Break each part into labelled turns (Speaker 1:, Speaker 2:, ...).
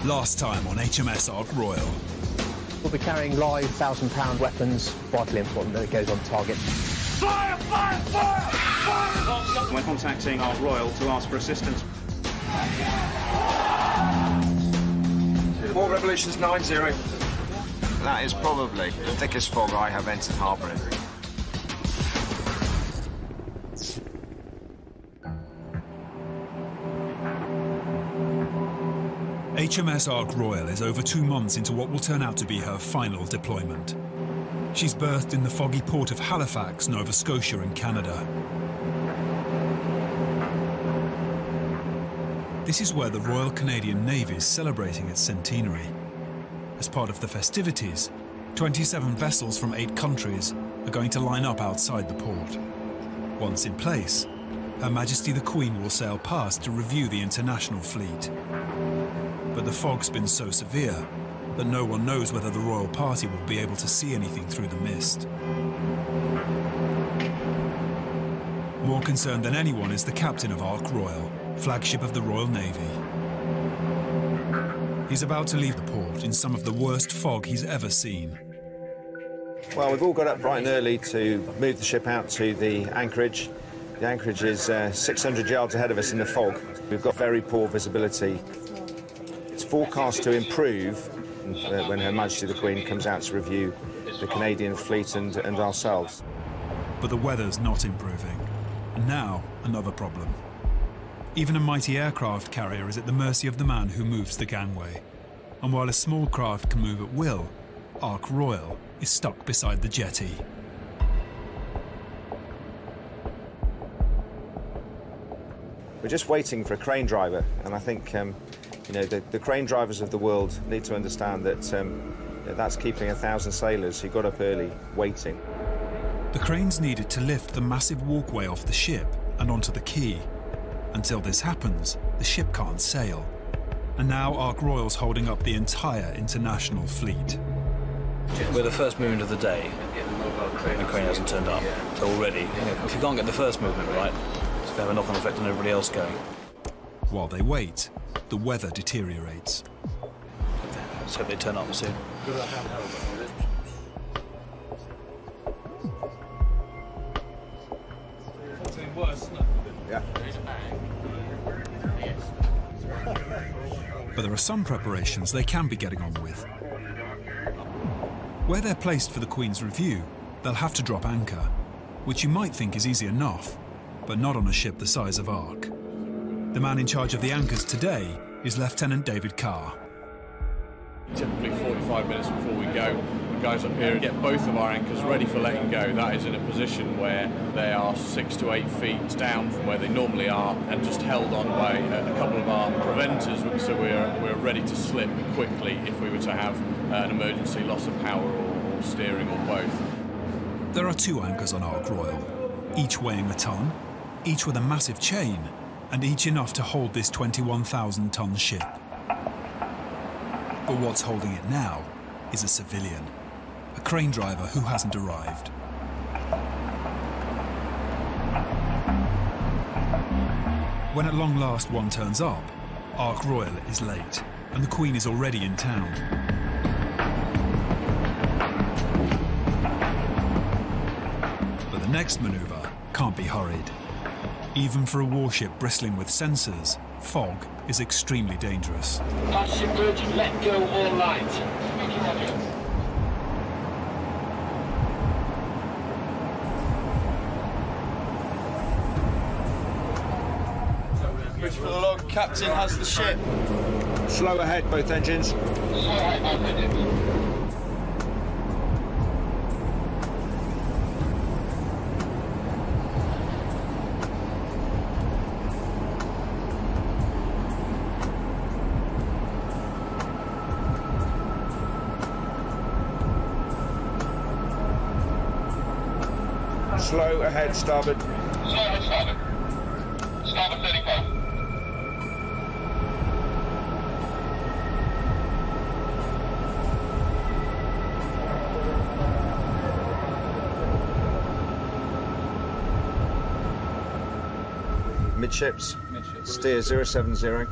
Speaker 1: Last time on HMS Ark Royal.
Speaker 2: We'll be carrying live 1,000-pound weapons, vitally important that it goes on target.
Speaker 3: Fire! Fire! Fire! Fire!
Speaker 4: When contacting Ark Royal to ask for assistance.
Speaker 5: War Revolution's 9-0.
Speaker 6: That is probably the thickest fog I have entered harbour in.
Speaker 1: HMS Ark Royal is over 2 months into what will turn out to be her final deployment. She's berthed in the foggy port of Halifax, Nova Scotia in Canada. This is where the Royal Canadian Navy is celebrating its centenary. As part of the festivities, 27 vessels from 8 countries are going to line up outside the port. Once in place, Her Majesty the Queen will sail past to review the international fleet. But the fog's been so severe that no one knows whether the royal party will be able to see anything through the mist. More concerned than anyone is the captain of Ark Royal, flagship of the Royal Navy. He's about to leave the port in some of the worst fog he's ever seen.
Speaker 5: Well, we've all got up bright and early to move the ship out to the anchorage. The anchorage is 600 yards ahead of us in the fog. We've got very poor visibility. It's forecast to improve when Her Majesty the Queen comes out to review the Canadian fleet and ourselves.
Speaker 1: But the weather's not improving. And now, another problem. Even a mighty aircraft carrier is at the mercy of the man who moves the gangway. And while a small craft can move at will, Ark Royal is stuck beside the jetty.
Speaker 5: We're just waiting for a crane driver, and I think you know, the crane drivers of the world need to understand that that's keeping 1,000 sailors who got up early waiting.
Speaker 1: The crane's needed to lift the massive walkway off the ship and onto the quay. Until this happens, the ship can't sail. And now Ark Royal's holding up the entire international fleet.
Speaker 7: We're the first movement of the day, and the crane hasn't turned up. So already, if you can't get the first movement right, it's going to have a knock-on effect on everybody else going.
Speaker 1: While they wait, the weather deteriorates.
Speaker 7: Let's hope they turn up soon.
Speaker 5: Yeah.
Speaker 1: But there are some preparations they can be getting on with. Where they're placed for the Queen's review, they'll have to drop anchor, which you might think is easy enough, but not on a ship the size of Ark. The man in charge of the anchors today is Lieutenant David Carr.
Speaker 8: Typically 45 minutes before we go, the guys up here get both of our anchors ready for letting go. That is in a position where they are 6 to 8 feet down from where they normally are and just held on by a couple of our preventers, so we're ready to slip quickly if we were to have an emergency loss of power or steering or both.
Speaker 1: There are 2 anchors on Ark Royal, each weighing a ton, each with a massive chain, and each enough to hold this 21,000-ton ship. But what's holding it now is a civilian, a crane driver who hasn't arrived. When at long last one turns up, Ark Royal is late, and the Queen is already in town. But the next manoeuvre can't be hurried. Even for a warship bristling with sensors, fog is extremely dangerous.
Speaker 3: Flagship Virgin, let go all right.
Speaker 9: Bridge for the log, captain has the ship.
Speaker 5: Slow ahead, both engines.
Speaker 3: Slow ahead, both engines.
Speaker 5: Slow ahead, starboard.
Speaker 3: Slow ahead, starboard. Starboard 35.
Speaker 5: Midships. Steer 070.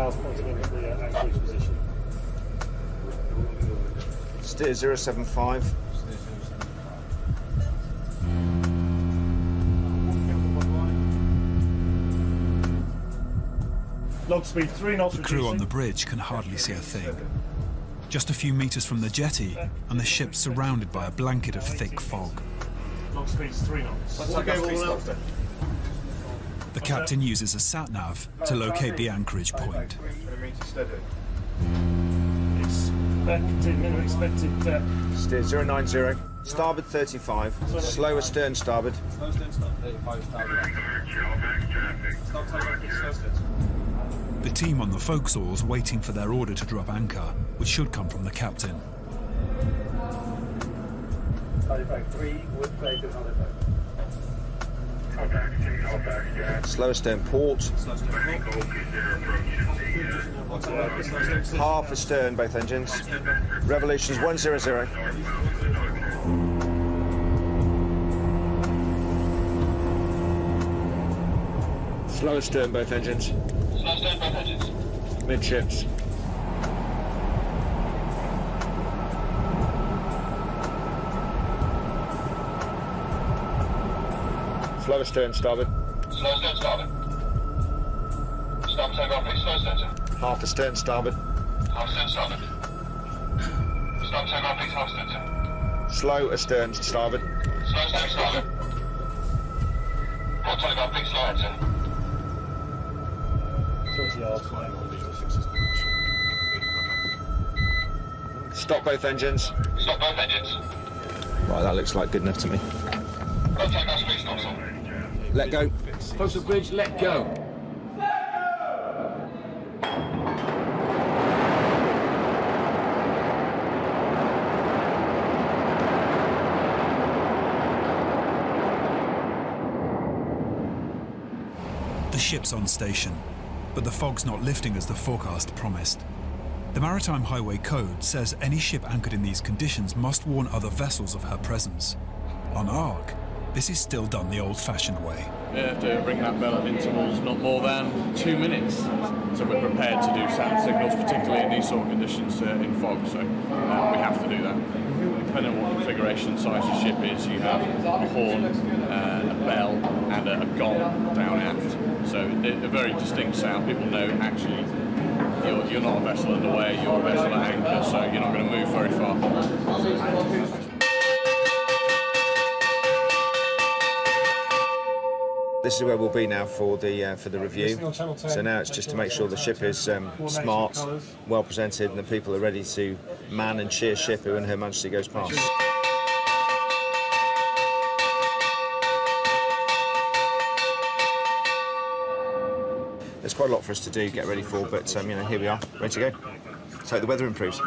Speaker 10: miles pointing into the anchorage position.
Speaker 5: Steer 075.
Speaker 10: Log speed 3 knots.
Speaker 1: The crew on the bridge can hardly see a thing. Just a few metres from the jetty, and the ship's surrounded by a blanket of thick fog.
Speaker 10: Log speed's 3 knots.
Speaker 1: The captain uses a sat-nav to locate the anchorage point.
Speaker 10: Minimum expected depth.
Speaker 5: Steer 090. Starboard 35. Slower stern starboard.
Speaker 1: The team on the forecastle's waiting for their order to drop anchor, which should come from the captain.
Speaker 5: Slower stern port. Half astern both engines. Revolutions 100. Slower stern both engines.
Speaker 3: Slow stern both engines.
Speaker 5: Midships. Slower stern starboard.
Speaker 3: Slow stern starboard. Stop takeoff, please. Slow stern, sir.
Speaker 5: Half astern starboard.
Speaker 3: Half stern starboard. Stop takeoff, please. Half stern, sir.
Speaker 5: Slow astern starboard.
Speaker 3: Slow stern starboard. Port takeoff, please. Slow ahead, sir.
Speaker 10: 20 yards flying on visual 6 system.
Speaker 5: Stop both engines.
Speaker 3: Stop both engines.
Speaker 5: Right, that looks like good enough to me.
Speaker 3: Contact us, please, Thompson.
Speaker 5: Let go.
Speaker 7: Forecastle bridge, let go.
Speaker 1: The ship's on station, but the fog's not lifting as the forecast promised. The Maritime Highway Code says any ship anchored in these conditions must warn other vessels of her presence. On Ark, this is still done the old-fashioned way.
Speaker 8: You have to ring that bell at intervals not more than 2 minutes. So we're prepared to do sound signals, particularly in these sort of conditions in fog, so we have to do that. Depending on what configuration size your ship is, you have a horn, a bell and a gong down aft. So a very distinct sound. People know actually you're not a vessel underway, you're a vessel at anchor, so you're not going to move very far.
Speaker 5: This is where we'll be now for the review. So now it's just to make sure the ship is smart, well presented, and the people are ready to man and cheer ship when Her Majesty goes past. There's quite a lot for us to do, get ready for, but you know, here we are, ready to go. So hope the weather improves.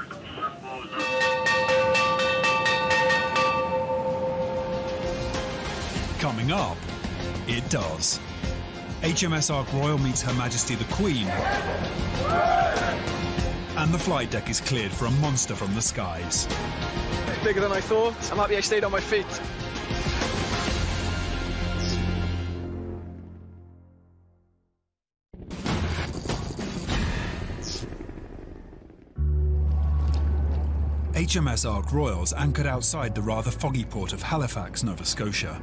Speaker 1: Coming up, it does. HMS Ark Royal meets Her Majesty the Queen, and the flight deck is cleared for a monster from the skies.
Speaker 9: Bigger than I thought. I'm happy I stayed on my feet.
Speaker 1: HMS Ark Royal's anchored outside the rather foggy port of Halifax, Nova Scotia.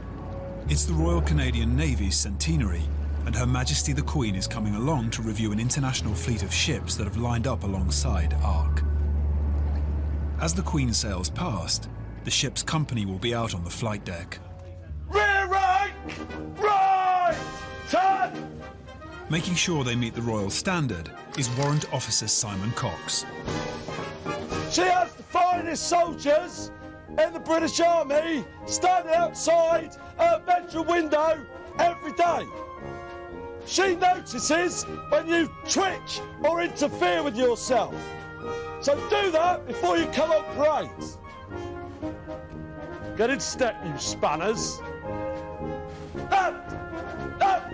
Speaker 1: It's the Royal Canadian Navy's centenary, and Her Majesty the Queen is coming along to review an international fleet of ships that have lined up alongside Ark. As the Queen sails past, the ship's company will be out on the flight deck.
Speaker 9: Rear rank! Right! Turn!
Speaker 1: Making sure they meet the royal standard is Warrant Officer Simon Cox.
Speaker 9: She has the finest soldiers in the British Army standing outside her bedroom window every day. She notices when you twitch or interfere with yourself. So do that before you come on parade. Get in step, you spanners. Left! Left!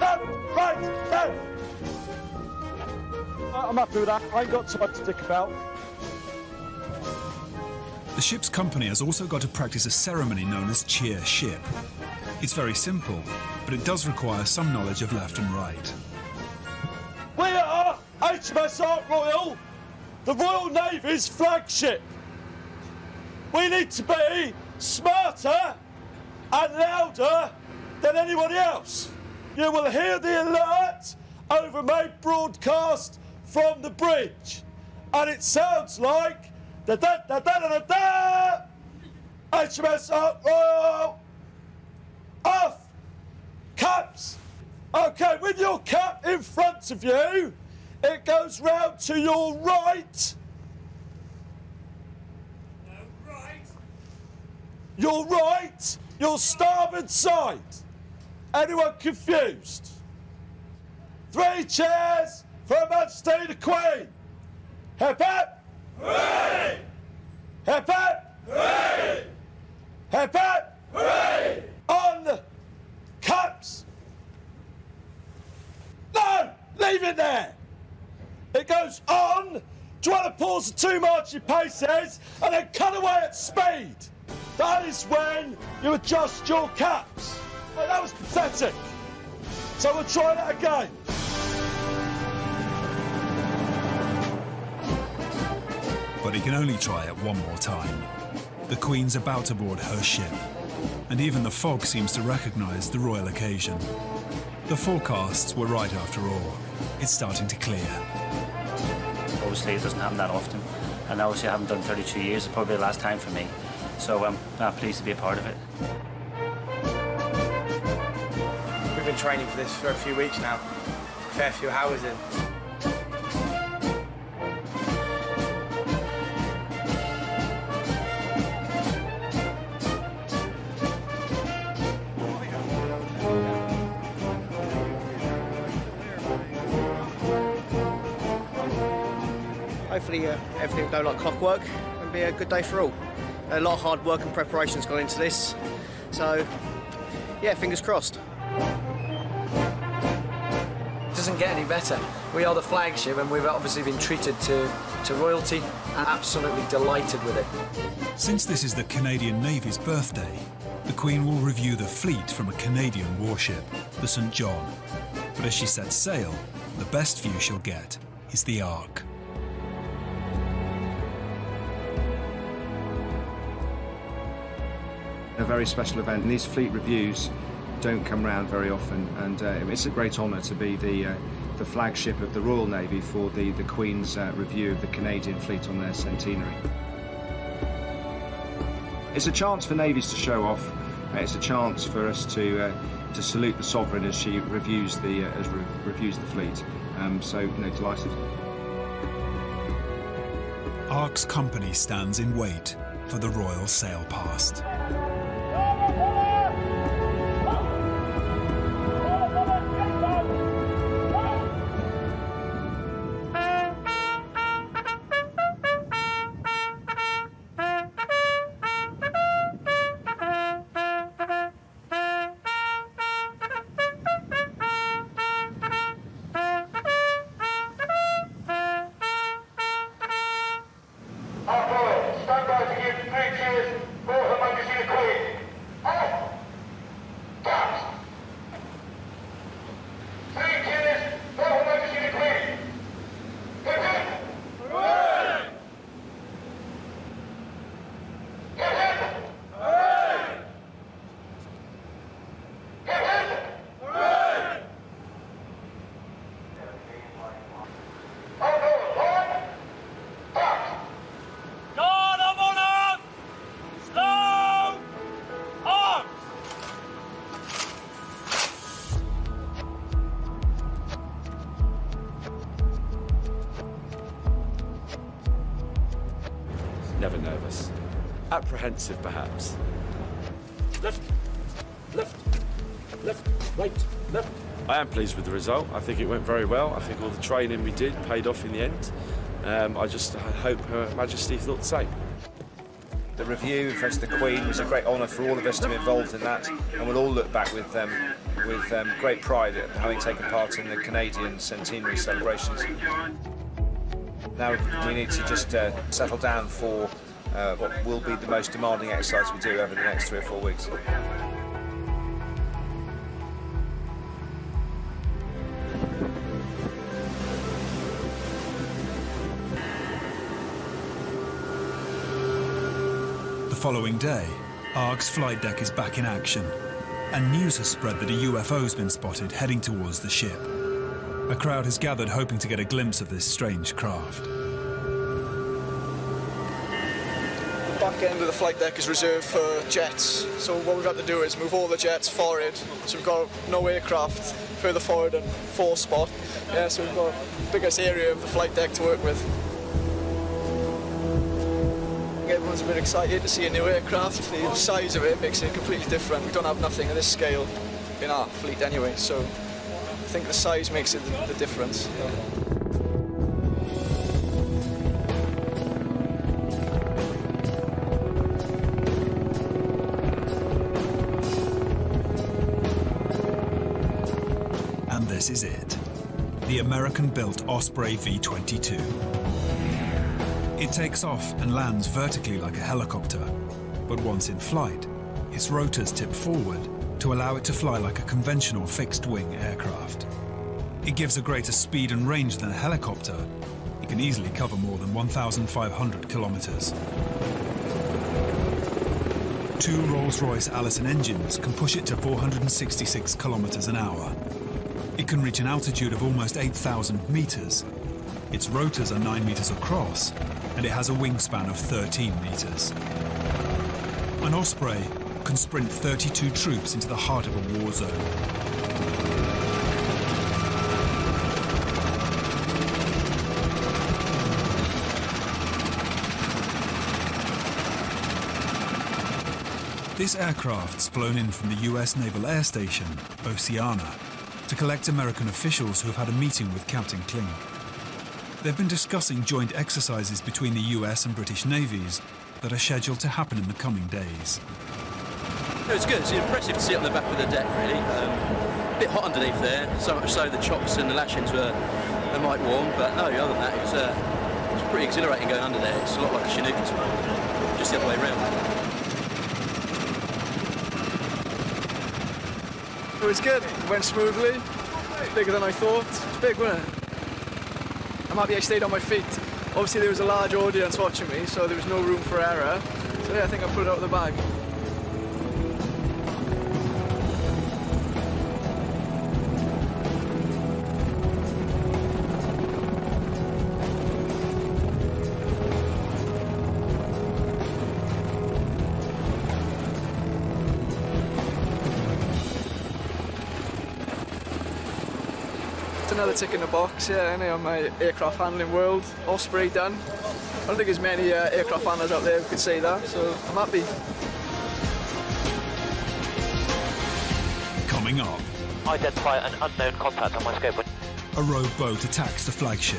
Speaker 9: Left! Right! Left! I'm happy with that. I ain't got time to dick about.
Speaker 1: The ship's company has also got to practice a ceremony known as cheer ship. It's very simple, but it does require some knowledge of left and right.
Speaker 9: We are HMS Ark Royal, the Royal Navy's flagship. We need to be smarter and louder than anybody else. You will hear the alert over my broadcast from the bridge, and it sounds like da-da-da-da-da-da! HMS Ark Royal, off, caps. Okay, with your cap in front of you, it goes round to your right. No, right. Your right, your starboard side. Anyone confused? 3 cheers for Her Majesty the Queen. Hip hip. Hooray! Hip hip. Hooray! Hip hip. Hooray! On caps. No! Leave it there! It goes on. Do you want to pause the 2 marching paces and then cut away at speed? That is when you adjust your caps. Well, that was pathetic. So we'll try that again.
Speaker 1: But he can only try it one more time. The Queen's about to board her ship, and even the fog seems to recognise the royal occasion. The forecasts were right after all. It's starting to clear.
Speaker 11: Obviously it doesn't happen that often, and obviously I haven't done 32 years. It's probably the last time for me, so I'm pleased to be a part of it.
Speaker 12: We've been training for this for a few weeks now, a fair few hours in. Hopefully everything will go like clockwork and be a good day for all. A lot of hard work and preparation's gone into this, so yeah, fingers crossed.
Speaker 13: It doesn't get any better. We are the flagship and we've obviously been treated to royalty and absolutely delighted with it.
Speaker 1: Since this is the Canadian Navy's birthday, the Queen will review the fleet from a Canadian warship, the St. John. But as she sets sail, the best view she'll get is the Ark.
Speaker 5: A very special event, and these fleet reviews don't come round very often, and it's a great honour to be the flagship of the Royal Navy for the Queen's review of the Canadian fleet on their centenary. It's a chance for navies to show off. It's a chance for us to salute the Sovereign as she reviews the fleet. So, delighted.
Speaker 1: Ark's company stands in wait for the royal sail past.
Speaker 14: Never nervous. Apprehensive, perhaps.
Speaker 10: Left, left, left, right, left.
Speaker 14: I am pleased with the result. I think it went very well. I think all the training we did paid off in the end. I hope Her Majesty thought the same.
Speaker 5: The review in front of the Queen was a great honour for all of us to be involved in that, and we'll all look back with great pride at having taken part in the Canadian centenary celebrations. Now we need to just settle down for what will be the most demanding exercise we do over the next 3 or 4 weeks.
Speaker 1: following day, Ark's flight deck is back in action, and news has spread that a UFO's been spotted heading towards the ship. A crowd has gathered hoping to get a glimpse of this strange craft.
Speaker 15: The back end of the flight deck is reserved for jets, so what we've had to do is move all the jets forward, so we've got no aircraft further forward and full spot. Yeah, so we've got the biggest area of the flight deck to work with. Everyone's a bit excited to see a new aircraft. The size of it makes it completely different. We don't have nothing of this scale in our fleet anyway, so I think the size makes it the difference.
Speaker 1: And this is it. The American-built Osprey V-22. It takes off and lands vertically like a helicopter, but once in flight, its rotors tip forward to allow it to fly like a conventional fixed-wing aircraft. It gives a greater speed and range than a helicopter. It can easily cover more than 1,500 kilometers. Two Rolls-Royce Allison engines can push it to 466 kilometers an hour. It can reach an altitude of almost 8,000 meters. Its rotors are 9 meters across, and it has a wingspan of 13 meters. An Osprey can sprint 32 troops into the heart of a war zone. This aircraft's flown in from the US Naval Air Station, Oceana, to collect American officials who have had a meeting with Captain Klink. They've been discussing joint exercises between the US and British navies that are scheduled to happen in the coming days.
Speaker 16: It was good. It's impressive to see it on the back of the deck, really. A bit hot underneath there, so much so the chocks and the lashings were a mite warm, but no, other than that, it was pretty exhilarating going under there. It's a lot like a Chinook, just the other way around.
Speaker 15: It was good. It went smoothly. Bigger than I thought. It's big, wasn't it? I'm happy I stayed on my feet. Obviously there was a large audience watching me, so there was no room for error. So yeah, I think I put it out of the bag. Another tick in the box, yeah, on my aircraft handling world. Osprey done. I don't think there's many aircraft handlers out there who could say that, so I'm happy.
Speaker 1: Coming up.
Speaker 17: Identify an unknown contact on my scope.
Speaker 1: A rogue boat attacks the flagship.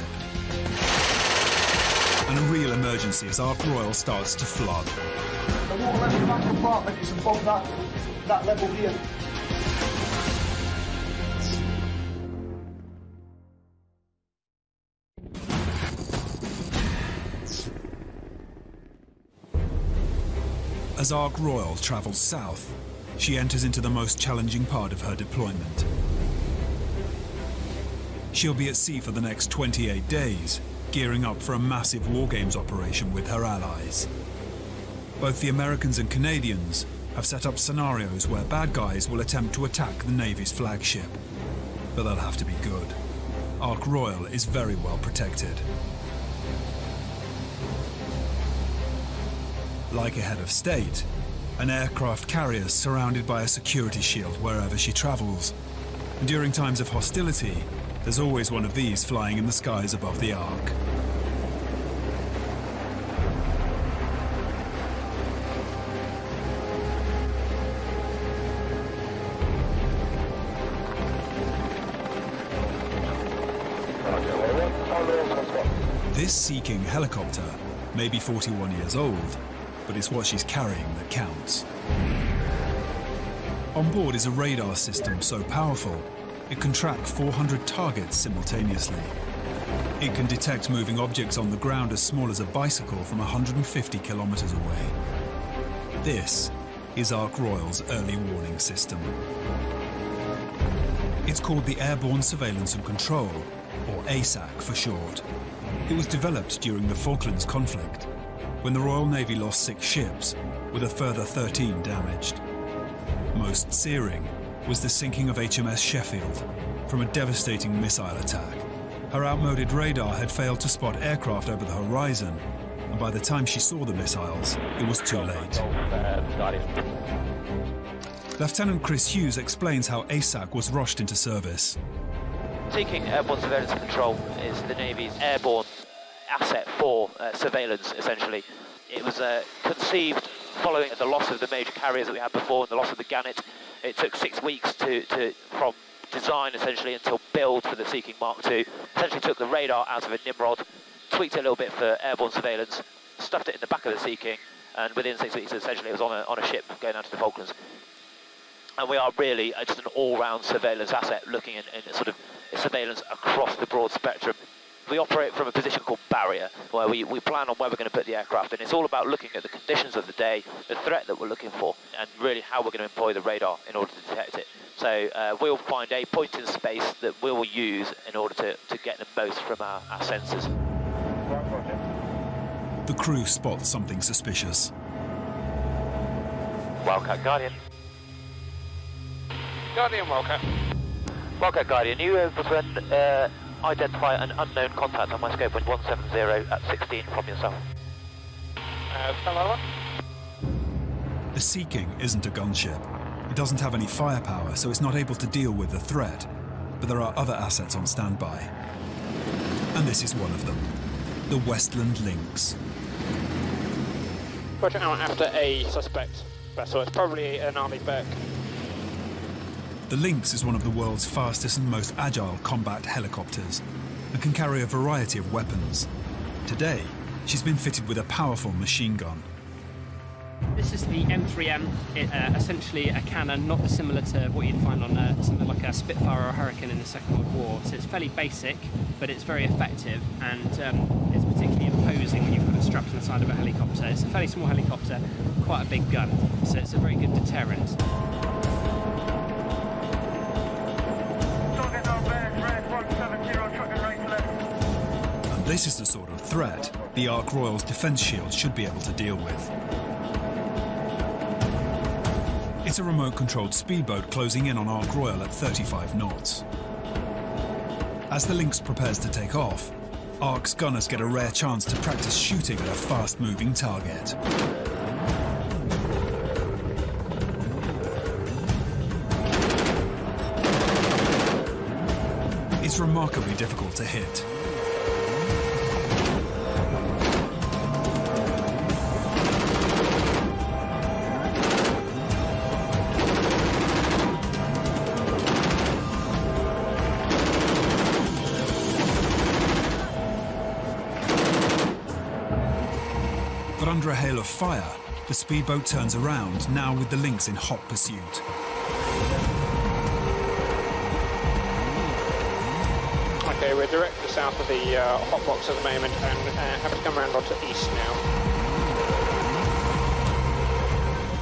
Speaker 1: And a real emergency as Ark Royal starts to flood.
Speaker 9: The water level back compartment is above that level here.
Speaker 1: As Ark Royal travels south, she enters into the most challenging part of her deployment. She'll be at sea for the next 28 days, gearing up for a massive war games operation with her allies. Both the Americans and Canadians have set up scenarios where bad guys will attempt to attack the Navy's flagship. But they'll have to be good. Ark Royal is very well protected. Like a head of state, an aircraft carrier is surrounded by a security shield wherever she travels. And during times of hostility, there's always one of these flying in the skies above the Ark. This Sea King helicopter may be 41 years old, but it's what she's carrying that counts. On board is a radar system so powerful, it can track 400 targets simultaneously. It can detect moving objects on the ground as small as a bicycle from 150 kilometers away. This is Ark Royal's early warning system. It's called the Airborne Surveillance and Control, or ASAC for short. It was developed during the Falklands conflict, when the Royal Navy lost 6 ships with a further 13 damaged. Most searing was the sinking of HMS Sheffield from a devastating missile attack. Her outmoded radar had failed to spot aircraft over the horizon, and by the time she saw the missiles, it was too late. Lieutenant Chris Hughes explains how ASAC was rushed into service.
Speaker 17: Seeking Airborne Surveillance Control is the Navy's airborne asset for surveillance, essentially. It was conceived following the loss of the major carriers that we had before and the loss of the Gannet. It took 6 weeks from design, essentially, until build for the Seeking Mark II. Essentially took the radar out of a Nimrod, tweaked it a little bit for airborne surveillance, stuffed it in the back of the Seeking, and within 6 weeks, essentially, it was on a ship going out to the Falklands. And we are really just an all-round surveillance asset, looking in sort of surveillance across the broad spectrum. We operate from a position called barrier, where we plan on where we're going to put the aircraft, and it's all about looking at the conditions of the day, the threat that we're looking for, and really how we're going to employ the radar in order to detect it. So we'll find a point in space that we will use in order to get the most from our sensors.
Speaker 1: The crew spots something suspicious.
Speaker 17: Wildcat Guardian.
Speaker 18: Guardian, Wildcat.
Speaker 17: Wildcat Guardian, you able to identify an unknown contact on my scope with 170 at 16 from yourself?
Speaker 1: The Seeking isn't a gunship. It doesn't have any firepower, so it's not able to deal with the threat. But there are other assets on standby. And this is one of them. The Westland Lynx.
Speaker 18: Roger, out after a suspect vessel. It's probably an Army Burke.
Speaker 1: The Lynx is one of the world's fastest and most agile combat helicopters and can carry a variety of weapons. Today, she's been fitted with a powerful machine gun.
Speaker 19: This is the M3M, essentially a cannon not dissimilar to what you'd find on something like a Spitfire or a Hurricane in the Second World War. So it's fairly basic, but it's very effective, and it's particularly imposing when you've got it strapped to the side of a helicopter. It's a fairly small helicopter, quite a big gun, so it's a very good deterrent.
Speaker 1: And this is the sort of threat the Ark Royal's defence shield should be able to deal with. It's a remote-controlled speedboat closing in on Ark Royal at 35 knots. As the Lynx prepares to take off, Ark's gunners get a rare chance to practice shooting at a fast-moving target. It's remarkably difficult to hit. But under a hail of fire, the speedboat turns around, now with the Lynx in hot pursuit.
Speaker 18: Okay, we're directly south of the hot box at the moment and have to come around onto east now.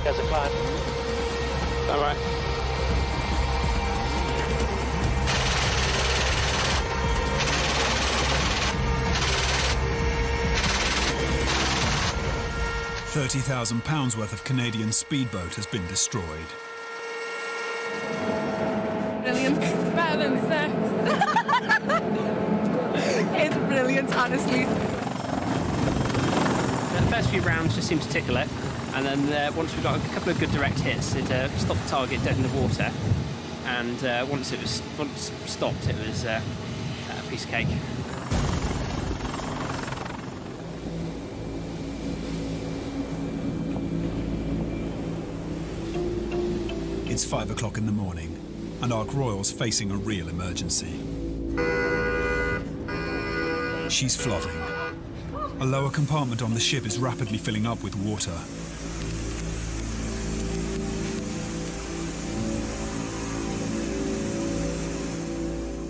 Speaker 17: There's a climb.
Speaker 18: All right.
Speaker 1: £30,000 worth of Canadian speedboat has been destroyed.
Speaker 20: Brilliant. Better than sex. It's brilliant, honestly.
Speaker 19: The first few rounds just seemed to tickle it, and then once we got a couple of good direct hits, it stopped the target dead in the water. And once stopped, it was a piece of cake.
Speaker 1: It's 5 o'clock in the morning, and Ark Royal's facing a real emergency. She's flooding. A lower compartment on the ship is rapidly filling up with water.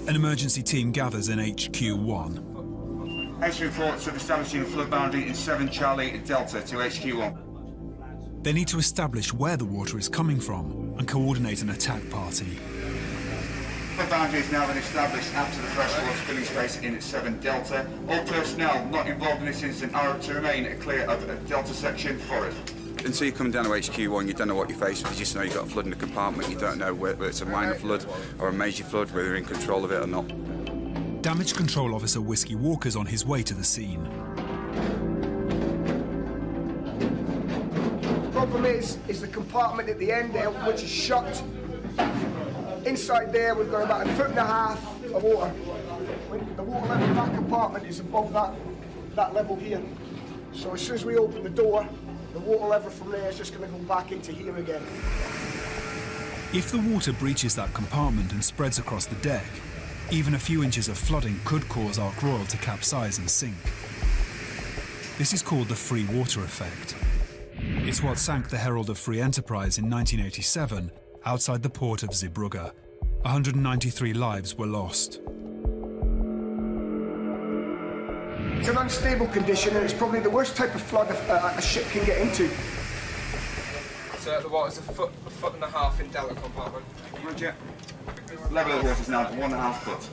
Speaker 1: An emergency team gathers in HQ1.
Speaker 21: House reports of establishing a flood boundary in 7 Charlie Delta to HQ1.
Speaker 1: They need to establish where the water is coming from and coordinate an attack party.
Speaker 21: The boundary has now been established after the freshwater filling space in 7 Delta. All personnel not involved in this incident are to remain clear of the Delta section for it. Until you come down to HQ1, you don't know what you're faced with. You just know you've got a flood in the compartment. You don't know whether it's a minor flood or a major flood, whether you're in control of it or not.
Speaker 1: Damage Control Officer Whiskey Walker's on his way to the scene.
Speaker 2: The problem is the compartment at the end there, which is shut. Inside there, we've got about 1.5 foot of water. The water level in that compartment is above that level here. So as soon as we open the door, the water level from there is just going to go back into here again.
Speaker 1: If the water breaches that compartment and spreads across the deck, even a few inches of flooding could cause Ark Royal to capsize and sink. This is called the free water effect. It's what sank the Herald of Free Enterprise in 1987 outside the port of Zeebrugge. 193 lives were lost.
Speaker 2: It's an unstable condition, and it's probably the worst type of flood a ship can get into.
Speaker 21: So the water's a foot and a half in delta compartment. Roger. Level of water is now 1.5 foot.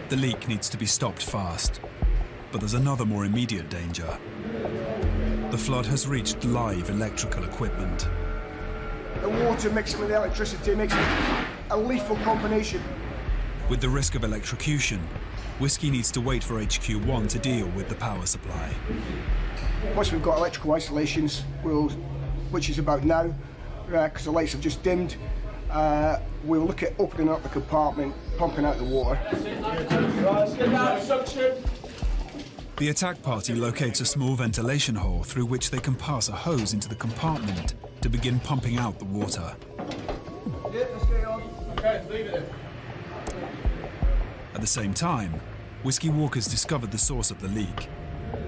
Speaker 1: The leak needs to be stopped fast, but there's another more immediate danger. The flood has reached live electrical equipment.
Speaker 2: The water mixing with the electricity makes it a lethal combination.
Speaker 1: With the risk of electrocution, Whiskey needs to wait for HQ1 to deal with the power supply.
Speaker 2: Once we've got electrical isolations, which is about now, because the lights have just dimmed, we'll look at opening up the compartment, pumping out the water.
Speaker 1: The attack party locates a small ventilation hole through which they can pass a hose into the compartment to begin pumping out the water.
Speaker 2: Yeah, let's get it on. Okay, leave it in.
Speaker 1: At the same time, Whiskey Walker's discovered the source of the leak.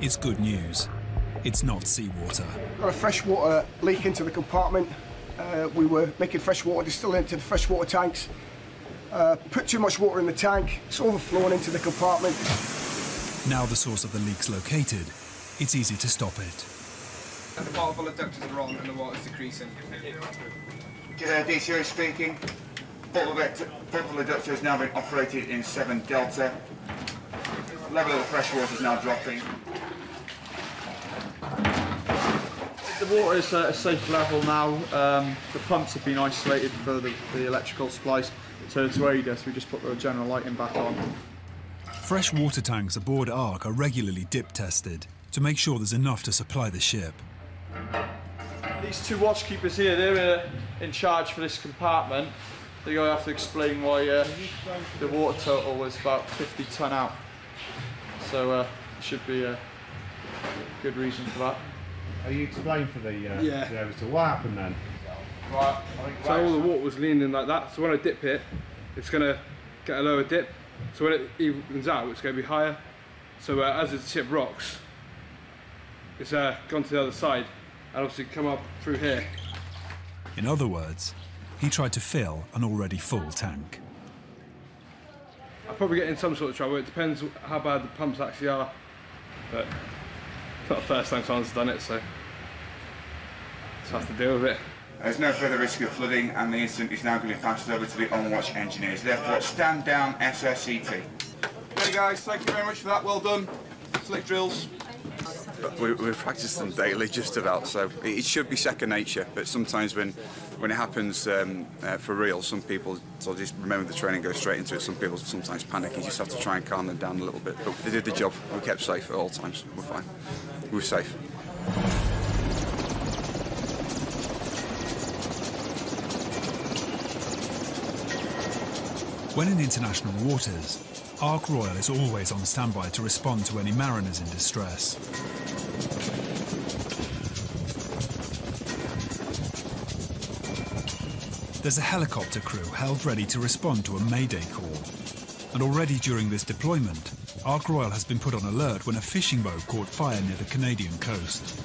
Speaker 1: It's good news. It's not seawater.
Speaker 2: Got a freshwater leak into the compartment. We were making freshwater distilled into the freshwater tanks. Put too much water in the tank. It's overflowing into the compartment.
Speaker 1: Now the source of the leak's located, it's easy to stop it.
Speaker 21: The bottom full of ductors are on and the water's decreasing. DCO speaking. Bottom full of ductors has now been operated in 7 delta. Level of the fresh water is now dropping.
Speaker 4: The water is at a safe level now. The pumps have been isolated for the electrical splice. So to aid us, we just put the general lighting back on.
Speaker 1: Fresh water tanks aboard Ark are regularly dip tested to make sure there's enough to supply the ship.
Speaker 4: These 2 watchkeepers here, they're in charge for this compartment. They're going to have to explain why the water total was about 50 tonne out. So should be a good reason for that.
Speaker 22: Are you to blame for the
Speaker 4: yeah.
Speaker 22: So what happened then?
Speaker 4: Right. So all the water was leaning like that. So when I dip it, it's going to get a lower dip. So when it evens out, it's going to be higher. So as the ship rocks, it's gone to the other side and obviously come up through here.
Speaker 1: In other words, he tried to fill an already full tank.
Speaker 4: I'll probably get in some sort of trouble. It depends how bad the pumps actually are. But it's not the first time someone's done it, so just have to deal with it.
Speaker 21: There's no further risk of flooding and the incident is now going to be passed over to the on-watch engineers. Therefore, stand down SSET.
Speaker 15: Okay guys, thank you very much for that, well done. Slick drills.
Speaker 21: We practice them daily, just about, so it should be second nature, but sometimes when it happens for real, some people will just remember the training, go straight into it. Some people sometimes panic, you just have to try and calm them down a little bit. But they did the job, we kept safe at all times, we're fine. We're safe.
Speaker 1: When in international waters, Ark Royal is always on standby to respond to any mariners in distress. There's a helicopter crew held ready to respond to a mayday call. And already during this deployment, Ark Royal has been put on alert when a fishing boat caught fire near the Canadian coast.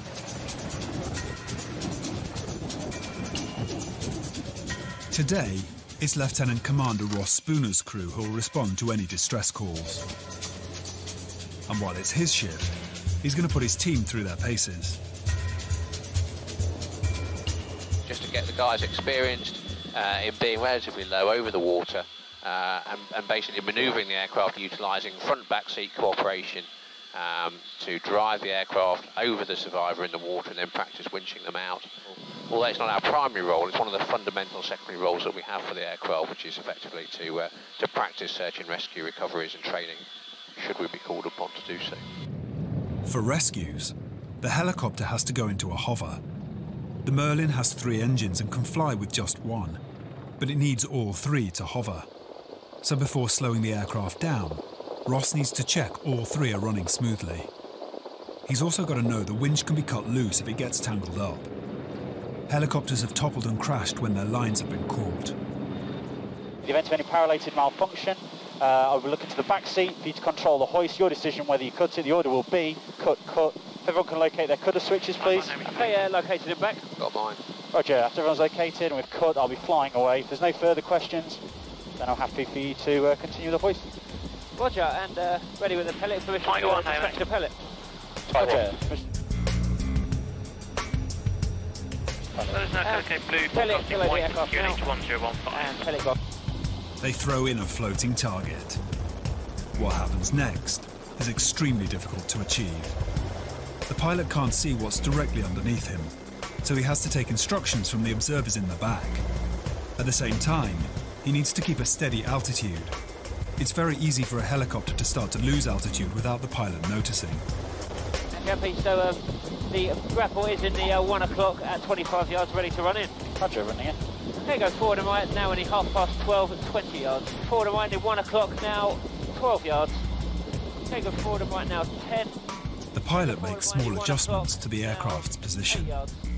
Speaker 1: Today, it's Lieutenant Commander Ross Spooner's crew who'll respond to any distress calls. And while it's his shift, he's going to put his team through their paces.
Speaker 17: Just to get the guys experienced in being relatively low over the water and basically manoeuvring the aircraft utilising front-back seat cooperation
Speaker 3: to drive the aircraft over the survivor in the water and then practice winching them out. Although it's not our primary role, it's one of the fundamental secondary roles that we have for the aircraft, which is effectively to practice search and rescue recoveries and training, should we be called upon to do so.
Speaker 1: For rescues, the helicopter has to go into a hover. The Merlin has 3 engines and can fly with just one, but it needs all 3 to hover. So before slowing the aircraft down, Ross needs to check all 3 are running smoothly. He's also got to know the winch can be cut loose if it gets tangled up. Helicopters have toppled and crashed when their lines have been caught.
Speaker 6: In the event of any paralated malfunction, I will look into the back seat for you to control the hoist. Your decision whether you cut it. The order will be cut, cut. If everyone can locate their cutter switches, please.
Speaker 3: Okay, located in back. Got mine.
Speaker 6: Roger, after everyone's located and we've cut, I'll be flying away. If there's no further questions, then I'm happy for you to continue the hoist.
Speaker 3: Roger, and ready with the pellet permission to extract the pellet.
Speaker 6: Roger.
Speaker 3: There's no okay, blue. Pellet below the aircraft now. And pellet got.
Speaker 1: They throw in a floating target. What happens next is extremely difficult to achieve. The pilot can't see what's directly underneath him, so he has to take instructions from the observers in the back. At the same time, he needs to keep a steady altitude. It's very easy for a helicopter to start to lose altitude without the pilot noticing.
Speaker 3: Jumpy, so the grapple is in the 1 o'clock at 25 yards, ready to run in.
Speaker 6: Roger, running in.
Speaker 3: Okay, go forward and right, now only 12:30 at 20 yards. Forward and right in 1 o'clock, now 12 yards. Okay, go forward and right now 10.
Speaker 1: The pilot makes small adjustments to the aircraft's position,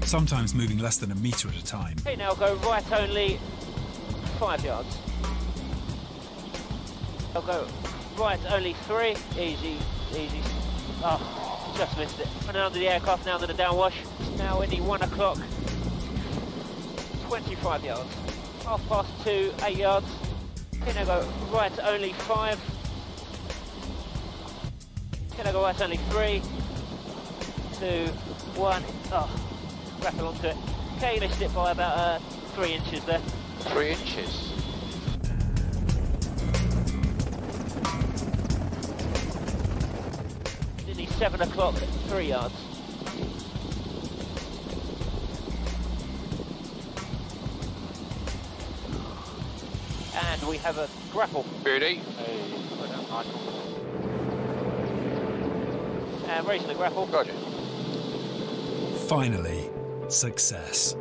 Speaker 1: sometimes moving less than a metre at a time.
Speaker 3: Okay, now go right only 5 yards. I'll go right only 3. Easy, easy. Oh, just missed it. And under the aircraft, now under the downwash. Now in the 1 o'clock, 25 yards. 2:30, 8 yards. Okay, now go right only 5. Okay, now go right only 3, 2, 1. Oh, grapple onto it. Okay, missed it by about 3 inches there. 3 inches? In the 7 o'clock, 3 yards. And we have a grapple. Beauty. And raising the grapple. Roger.
Speaker 1: Finally, success.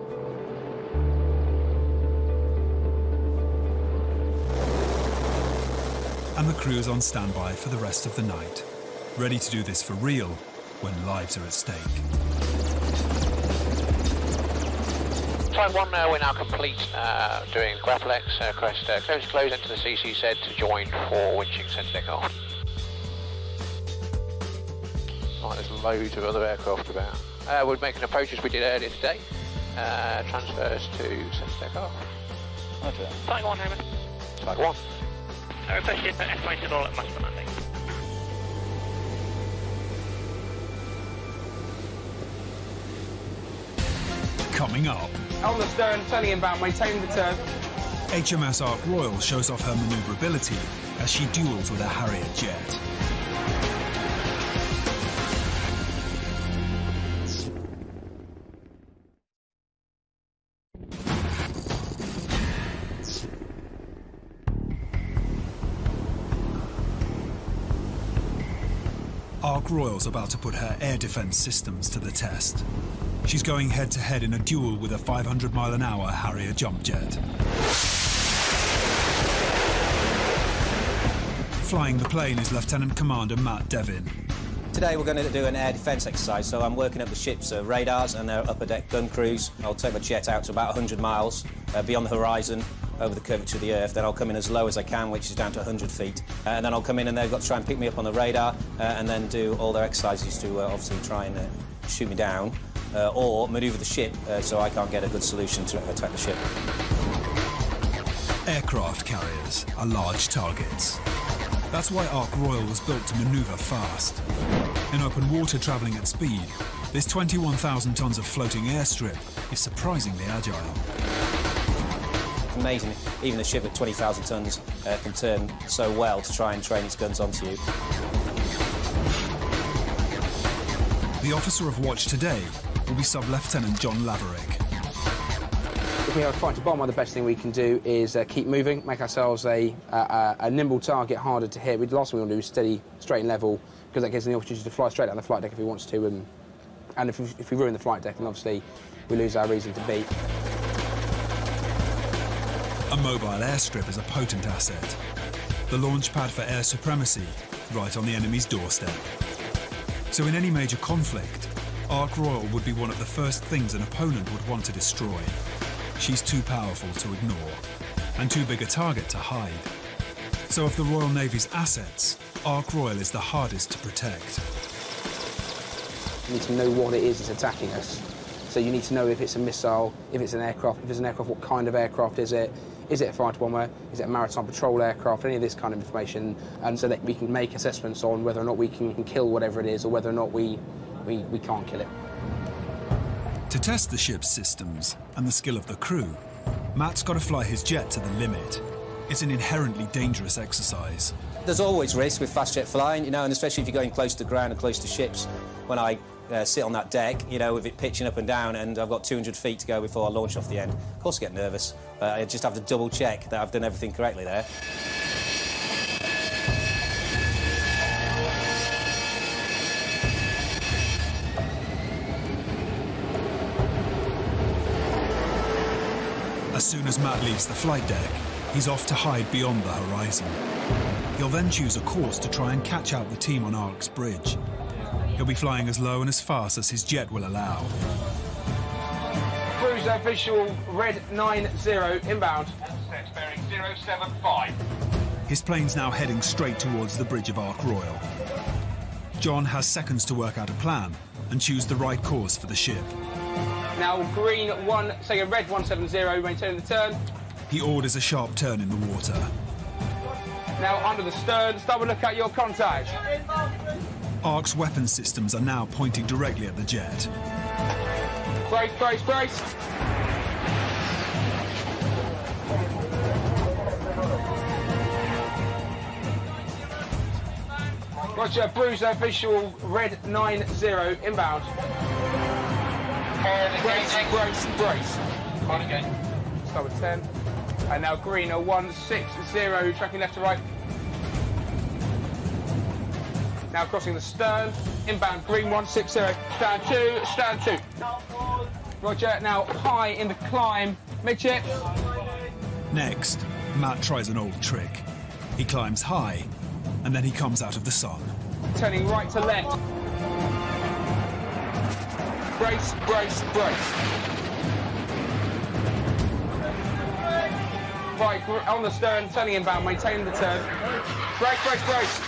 Speaker 1: And the crew is on standby for the rest of the night, ready to do this for real when lives are at stake.
Speaker 3: Time 1 now, we're now complete doing grapple X, crest, close into the CC set to join for winching centre aircraft. Right, there's loads of other aircraft about. We're making approaches we did earlier today. Transfers to centre aircraft.
Speaker 6: Okay.
Speaker 3: Side 1, Hammond. Side 1. Requested for estimated all at master landing.
Speaker 1: Coming up.
Speaker 23: On the stern, turning inbound, maintaining the turn.
Speaker 1: HMS Ark Royal shows off her manoeuvrability as she duels with a Harrier jet. Ark Royal's about to put her air defence systems to the test. She's going head-to-head in a duel with a 500-mile-an-hour Harrier jump jet. Flying the plane is Lieutenant Commander Matt Devin.
Speaker 24: Today we're going to do an air defence exercise, so I'm working up the ship's radars and their upper deck gun crews. I'll take my jet out to about 100 miles beyond the horizon, over the curvature of the Earth. Then I'll come in as low as I can, which is down to 100 feet. And then I'll come in and they've got to try and pick me up on the radar and then do all their exercises to obviously try and shoot me down or manoeuvre the ship so I can't get a good solution to attack the ship.
Speaker 1: Aircraft carriers are large targets. That's why Ark Royal was built to manoeuvre fast. In open water travelling at speed, this 21,000 tonnes of floating airstrip is surprisingly agile.
Speaker 24: Amazing, even a ship at 20,000 tonnes can turn so well to try and train its guns onto you.
Speaker 1: The officer of watch today will be Sub-Lieutenant John Laverick.
Speaker 7: If we have a fight to bomb, the best thing we can do is keep moving, make ourselves a nimble target, harder to hit. The last thing we want to do is steady, straight and level, because that gives him the opportunity to fly straight down the flight deck if he wants to. And if we ruin the flight deck, then obviously we lose our reason to be.
Speaker 1: A mobile airstrip is a potent asset. The launch pad for air supremacy, right on the enemy's doorstep. So in any major conflict, Ark Royal would be one of the first things an opponent would want to destroy. She's too powerful to ignore, and too big a target to hide. So of the Royal Navy's assets, Ark Royal is the hardest to protect.
Speaker 7: You need to know what it is that's attacking us. So you need to know if it's a missile, if it's an aircraft. If it's an aircraft, what kind of aircraft is it? Is it a fighter bomber? Is it a maritime patrol aircraft? Any of this kind of information, and so that we can make assessments on whether or not we can kill whatever it is, or whether or not we can't kill it.
Speaker 1: To test the ship's systems and the skill of the crew, Matt's got to fly his jet to the limit. It's an inherently dangerous exercise.
Speaker 24: There's always risk with fast jet flying, you know, and especially if you're going close to the ground and close to ships. When I sit on that deck, you know, with it pitching up and down, and I've got 200 feet to go before I launch off the end. Of course I get nervous. I just have to double check that I've done everything correctly there.
Speaker 1: As soon as Matt leaves the flight deck, he's off to hide beyond the horizon. He'll then choose a course to try and catch out the team on Ark's bridge. He'll be flying as low and as fast as his jet will allow.
Speaker 23: Cruiser visual red 90 inbound.
Speaker 8: Set bearing 075.
Speaker 1: His plane's now heading straight towards the bridge of Ark Royal. John has seconds to work out a plan and choose the right course for the ship.
Speaker 23: Now green red 170, maintaining the turn.
Speaker 1: He orders a sharp turn in the water.
Speaker 23: Now under the stern, start to look at your contact.
Speaker 1: Ark's weapon systems are now pointing directly at the jet.
Speaker 23: Brace, brace, brace. Roger, Bruiser visual red 90 inbound. Brace, brace, brace.
Speaker 8: On again.
Speaker 23: Start with 10. And now green 160, tracking left to right. Now crossing the stern, inbound green 160, stand 2, stand 2. Roger, now high in the climb, midship.
Speaker 1: Next, Matt tries an old trick. He climbs high, and then he comes out of the sun.
Speaker 23: Turning right to left. Brace, brace, brace. Right, on the stern, turning inbound, maintaining the turn. Brace, brace, brace.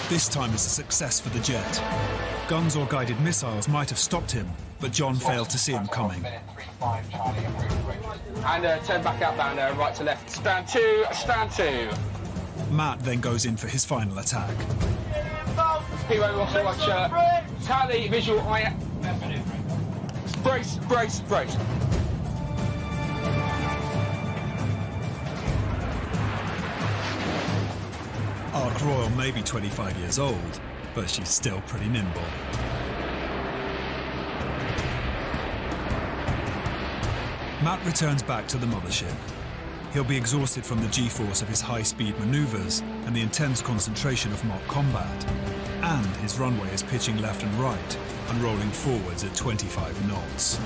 Speaker 1: This time is a success for the jet. Guns or guided missiles might have stopped him, but John failed to see him coming.
Speaker 23: And turn back outbound, right to left. Stand 2, stand 2.
Speaker 1: Matt then goes in for his final attack.
Speaker 23: P-Way also watch tally, visual, eye. Brace, brace, brace.
Speaker 1: Ark Royal may be 25 years old, but she's still pretty nimble. Matt returns back to the mothership. He'll be exhausted from the G-force of his high-speed manoeuvres and the intense concentration of mock combat. And his runway is pitching left and right and rolling forwards at 25 knots.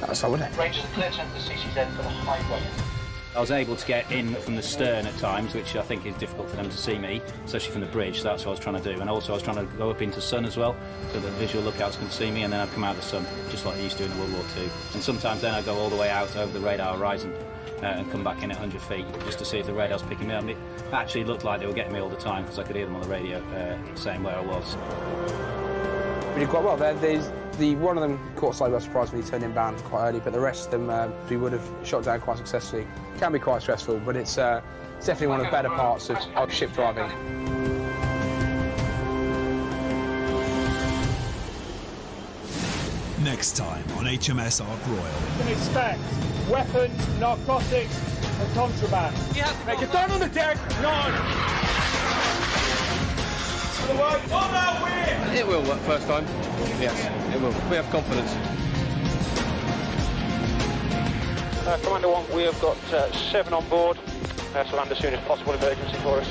Speaker 23: That's all, wouldn't it?
Speaker 8: Rangers clear to the CCZ for the highway.
Speaker 11: I was able to get in from the stern at times, which I think is difficult for them to see me, especially from the bridge, so that's what I was trying to do. And also I was trying to go up into sun as well, so the visual lookouts can see me, and then I'd come out of the sun, just like I used to in World War II. And sometimes then I'd go all the way out over the radar horizon and come back in at 100 feet, just to see if the radar's picking me up. And it actually looked like they were getting me all the time, because I could hear them on the radio saying where I was.
Speaker 7: We did quite well there. One of them caught slightly by surprise when he turned inbound quite early, but the rest of them we would have shot down quite successfully. It can be quite stressful, but it's definitely one of the better parts of ship driving.
Speaker 1: Next time on HMS Ark Royal.
Speaker 10: You can expect weapons, narcotics and contraband. Get down on the deck! None!
Speaker 12: It will work first time. Yes, it will. We have confidence.
Speaker 18: Commander 1, we have got 7 on board. So land as soon as possible, emergency for us.